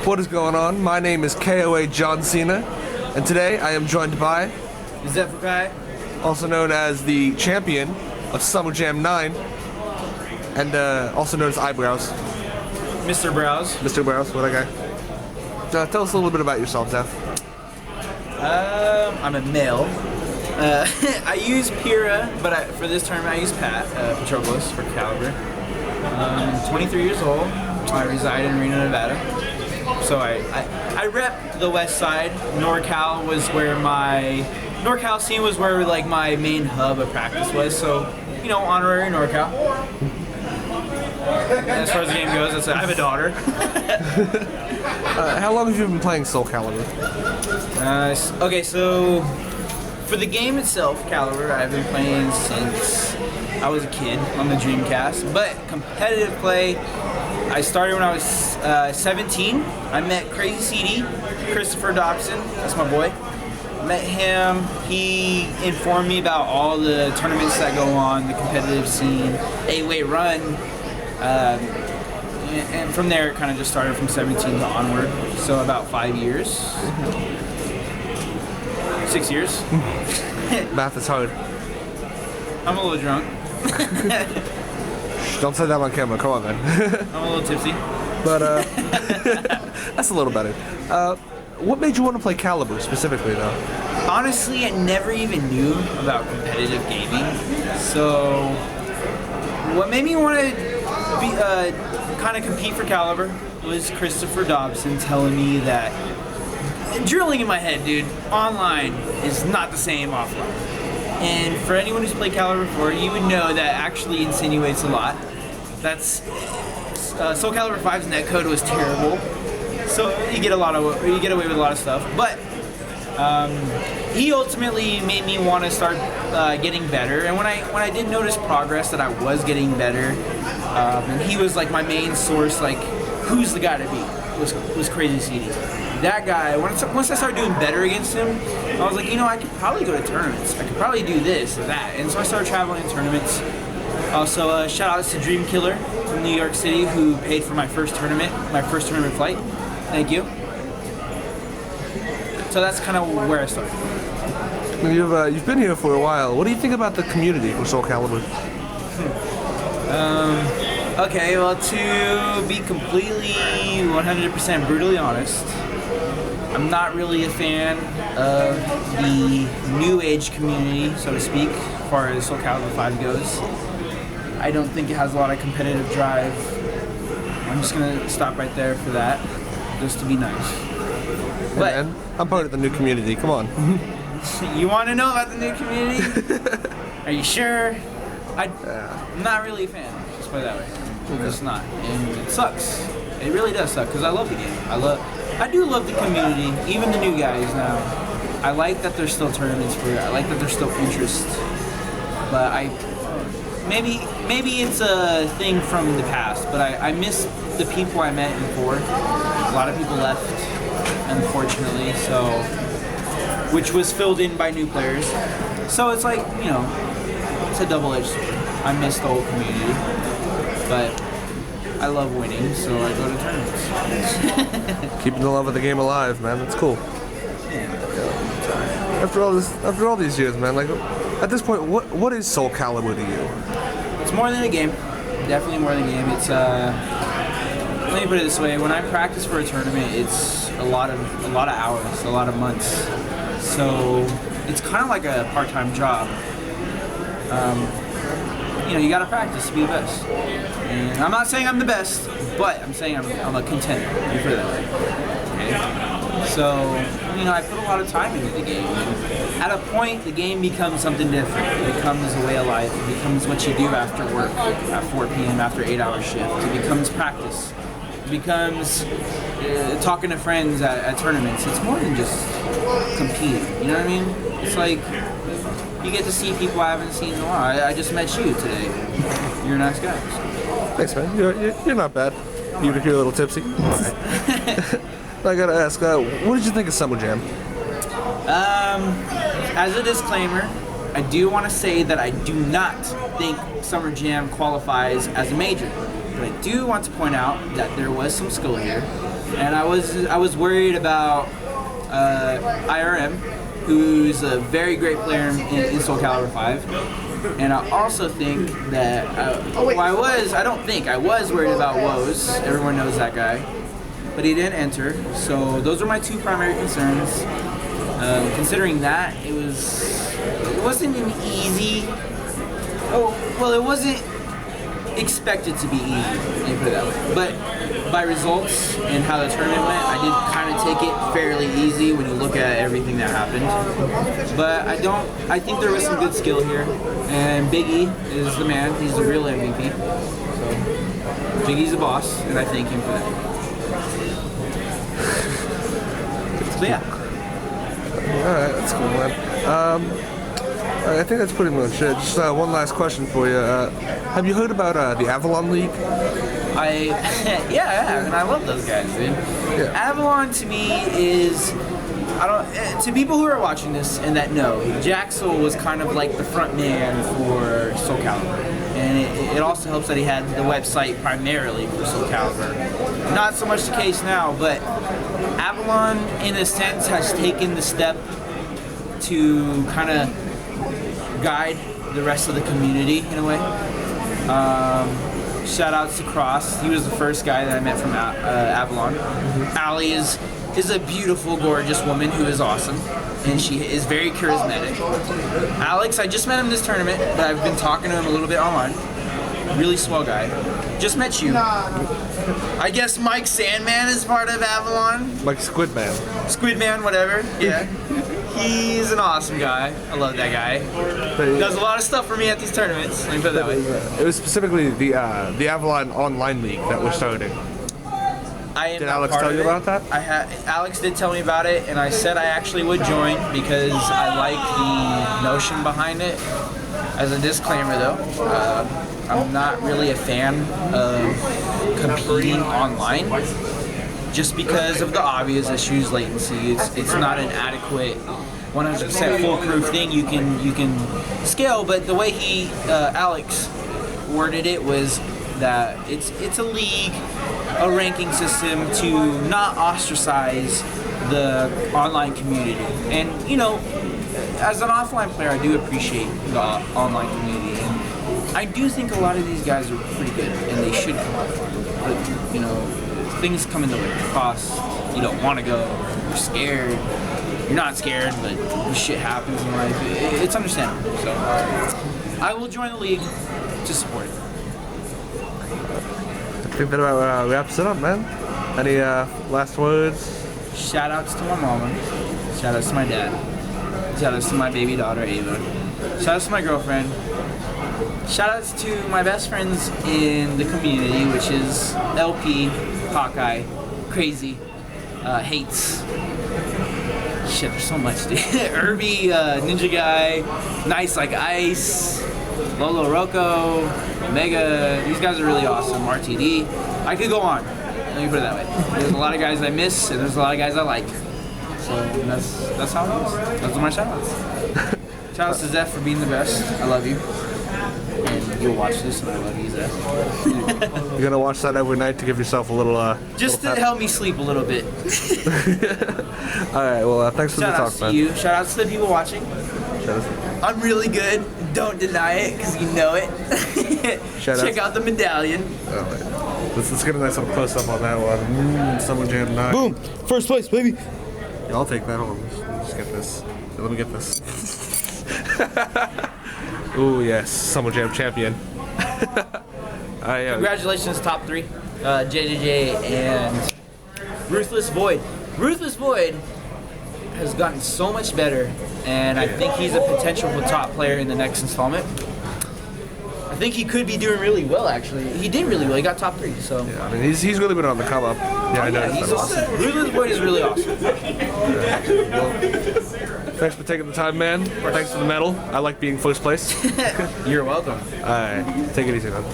What is going on? My name is KOA John Cena, and today I am joined by Xephukai, also known as the champion of Summer Jam 9, and also known as Eyebrows. Mr. Brows. Mr. Brows, what a guy. Tell us a little bit about yourself, Zeph. I'm a male. I use Pira, but for this tournament I use Pat, Patroclus for Caliber. 23 years old. I reside in Reno, Nevada. So I rep the West Side. NorCal was where NorCal scene was where like my main hub of practice was. So, you know, honorary NorCal. And as far as the game goes, I have a daughter. How long have you been playing Soulcalibur? Okay, so for the game itself, Caliber, I've been playing since I was a kid on the Dreamcast. But competitive play, I started when I was 17. I met Crazy CD, Christopher Dobson, that's my boy. Met him, he informed me about all the tournaments that go on, the competitive scene, 8-way run. And from there, it kind of just started from 17 to onward. So about 5 years. 6 years. Math is hard. I'm a little drunk. Don't say that on camera, come on, man. I'm a little tipsy. But, that's a little better. What made you want to play Caliber specifically, though? Honestly, I never even knew about competitive gaming. So, what made me want to kind of compete for Caliber was Christopher Dobson telling me that, drilling in my head, dude, online is not the same offline. And for anyone who's played Caliber before, you would know that actually insinuates a lot. That's Soulcalibur 5's netcode was terrible, so you get away with a lot of stuff. But he ultimately made me want to start getting better. And when I did notice progress that I was getting better, and he was like my main source, like who's the guy to beat was Crazy CD. That guy, once I started doing better against him, I was like, you know, I could probably go to tournaments. I could probably do this or that. And so I started traveling to tournaments. Also, shout outs to Dream Killer from New York City who paid for my first tournament flight. Thank you. So that's kind of where I started. You've been here for a while. What do you think about the community for Soulcalibur? Okay, well, to be completely 100% brutally honest, I'm not really a fan of the new age community, so to speak, as far as Soulcalibur 5 goes. I don't think it has a lot of competitive drive. I'm just gonna stop right there for that, just to be nice. But man, I'm part of the new community, come on. You want to know about the new community? Are you sure? I'm not really a fan, just put it that way. I'm just not, and it sucks. It really does suck, because I love the game. I do love the community, even the new guys now. I like that there's still tournaments for it. I like that there's still interest. But maybe it's a thing from the past, but I miss the people I met before. A lot of people left, unfortunately, so which was filled in by new players. So it's like, you know, it's a double-edged sword. I miss the whole community, but I love winning, so I go to tournaments. Keeping the love of the game alive, man. That's cool. Yeah. After all these years, man, like at this point, what is Soulcalibur to you? It's more than a game. Definitely more than a game. It's let me put it this way: when I practice for a tournament, it's a lot of hours, a lot of months. So it's kind of like a part-time job. You know, you gotta practice to be the best. And I'm not saying I'm the best, but I'm saying I'm a contender. Let me put it that way. Okay? So, you know, I put a lot of time into the game. And at a point, the game becomes something different. It becomes a way of life. It becomes what you do after work, at 4 p.m. after 8-hour shift. It becomes practice. It becomes talking to friends at tournaments. It's more than just competing. You know what I mean? It's like you get to see people I haven't seen in a while. I just met you today. You're a nice guy. So. Thanks, man. You're not bad. You're a little tipsy. Right. I gotta ask, what did you think of Summer Jam? As a disclaimer, I do want to say that I do not think Summer Jam qualifies as a major. But I do want to point out that there was some skill here, and I was worried about IRM, who's a very great player in Soulcalibur 5. And I also think that, I was worried about Woes. Everyone knows that guy. But he didn't enter, so those were my two primary concerns. Considering that, it wasn't an easy, it wasn't expected to be easy, let me put it that way. But by results and how the tournament went, I did kind of take it fairly easy when you look at everything that happened. But I think there was some good skill here, and Big E is the man, he's the real MVP. So Big E's the boss, and I thank him for that. So yeah. Alright, that's cool, man. I think that's pretty much it. Just one last question for you. Have you heard about the Avalon League? Yeah, I have, and I love those guys, dude. Yeah. Avalon to me is, to people who are watching this and that know, Jaxel was kind of like the front man for Soulcalibur. And it also helps that he had the website primarily for Soulcalibur. Not so much the case now, but Avalon, in a sense, has taken the step to kind of guide the rest of the community in a way. Shout outs to Cross. He was the first guy that I met from Avalon. Allie is a beautiful, gorgeous woman who is awesome, and she is very charismatic. Alex, I just met him this tournament, but I've been talking to him a little bit online. Really swell guy. Just met you. I guess Mike Sandman is part of Avalon. Like Squidman. Squidman, whatever. Yeah. He's an awesome guy. I love that guy. Does a lot of stuff for me at these tournaments. Let me put it that way. It was specifically the Avalon Online League that we're starting. Did Alex tell you about that? Alex did tell me about it, and I said I actually would join because I like the notion behind it. As a disclaimer, though, I'm not really a fan of competing online, just because of the obvious issues, latency. It's not an adequate 100% foolproof thing you can scale. But the way Alex worded it was that it's a league, a ranking system to not ostracize the online community. And as an offline player, I do appreciate the online community, and I do think a lot of these guys are pretty good, and they should come offline. But things come in the way. Cost. You don't want to go. You're scared. You're not scared, but shit happens in life. It's understandable. So I will join the league to support it. I think that about wraps it up, man. Any last words? Shout outs to my mama. Shout outs to my dad. Shout outs to my baby daughter Ava. Shout outs to my girlfriend. Shout outs to my best friends in the community, which is LP, Hawkeye, Crazy, Hates. Shit, there's so much, dude. Irby, Ninja Guy, Nice Like Ice, Lolo Rocco, Omega. These guys are really awesome. RTD. I could go on. Let me put it that way. There's a lot of guys I miss, and there's a lot of guys I like. So that's how it is. Those are my shoutouts. Shoutouts to Zeph for being the best. I love you. And you'll watch this, and I love you, Zeph. You're gonna watch that every night to give yourself a little just to help me sleep a little bit. All right. Well, thanks for the talk, man. Shoutouts to you. Shoutouts to the people watching. I'm really good. Don't deny it, because you know it. Check out the medallion. All right. Let's get a nice little close up on that one. Someone jammed 9. Boom! First place, baby. Yeah, I'll take that. Hold on. Let's get this. Let me get this. Ooh, yes. Someone jam champion. Congratulations, top 3. JJJ and Ruthless Void. Ruthless Void has gotten so much better, and I think he's a potential top player in the next installment. I think he could be doing really well, actually. He did really well. He got top 3, so. Yeah, I mean, he's really been on the come up. Yeah, I know. Yeah, he's awesome. Ruthless Void is really awesome. Thanks for taking the time, man. Thanks for the medal. I like being first place. You're welcome. All right. Take it easy, man.